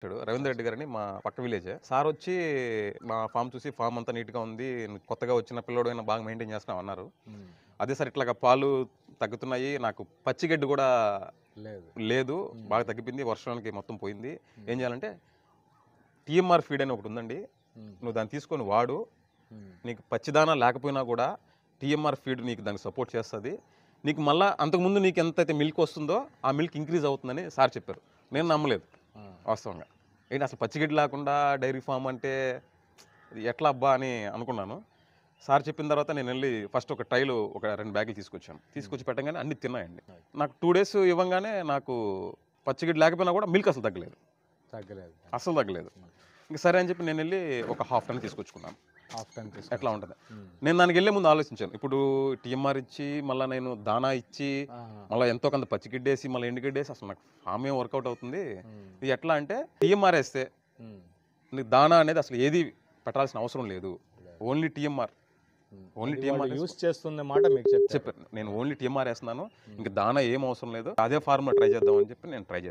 రవీంద్ర రెడ్డి గారని మా పక్క విలేజే. సార్ వచ్చి మా ఫామ్ చూసి ఫామ్ అంతా నీట్‌గా ఉంది. కొత్తగా వచ్చిన పిల్లోడైనా బాగా మెయింటైన్ చేస్తున్నావు అన్నారు. హ్మ్. అదే సార్ ఇట్లాగా పాలు తగ్గుతున్నాయి. నాకు పచ్చిగడ్డి కూడా లేదు. లేదు. బాగా తగ్గిపోయింది. వర్షానికి మొత్తం పోయింది. ఏం చేయాలంటే టీఎంఆర్ ఫీడ్ అని ఒకటి ఉందండి. హ్మ్. నువ్వు దాన్ని తీసుకొని వాడు. హ్మ్. నీకు పచ్చిదానా లేకపోయినా కూడా టీఎంఆర్ ఫీడ్ నీకు దానికి సపోర్ట్ చేస్తది. నీకు మళ్ళా అంతకుముందు నీకు ఎంతైతే మిల్క్ వస్తుందో ఆ మిల్క్ ఇంక్రీజ్ అవుతుందని సార్ చెప్పారు. నేను నమ్మలేదు ఆ! వాస్తవంగా. ఏంటి అసలు పచ్చిగడ్డి లేకుండా డైరీ ఫామ్ అంటే ఇది ఎట్లా అబ్బా అని అనుకున్నాను. సార్ చెప్పిన తర్వాత నేను వెళ్ళి ఫస్ట్ ఒక ట్రైలు ఒక 2 బ్యాగులు తీసుకొచ్చాను. తీసుకొచ్చి పెట్టంగానే అన్నీ తిన్నాయండి. నాకు 2 డేస్ ఇవ్వంగానే నాకు పచ్చిగడ్డి లేకపోయినా కూడా మిల్క్ అసలు తగ్గలేదు. తగ్గలేదు. అస్సలు తగ్గలేదు. ఇంక సరే అని చెప్పి నేను వెళ్ళి ఒక హాఫ్ టన్ తీసుకొచ్చుకున్నాను. హాఫ్ టన్ ఎట్లా ఉంటది. హ్మ్. నేను దానికి వెళ్ళే ముందు ఆలోచించాను. ఇప్పుడు టీఎంఆర్ ఇచ్చి మళ్ళీ నేను దానా ఇచ్చి ఆహా! మళ్ళీ ఎంతో కొంత పచ్చిగడ్డేసి మళ్ళీ ఎండుగడ్డేసి అసలు నాకు ఫామ్ ఏం వర్కౌట్ అవుతుంది. హ్మ్. ఇది ఎట్లా అంటే టీఎంఆర్ వేస్తే హ్మ్. నీకు దానా అనేది అసలు ఏది పెట్టాల్సిన అవసరం లేదు. Only TMR. హ్మ్. ఓన్లీ అది టీఎంఆర్ వాళ్ళు యూజ్ చేస్తున్న మాట మీకు చెప్పారు. చెప్పారు. నేను ఓన్లీ టీఎంఆర్ వేస్తున్నాను. ఇంక దానా ఏం అవసరం లేదు. అదే ఫార్ములా ట్రై చేద్దామని చెప్పి నేను ట్రై చేశాను.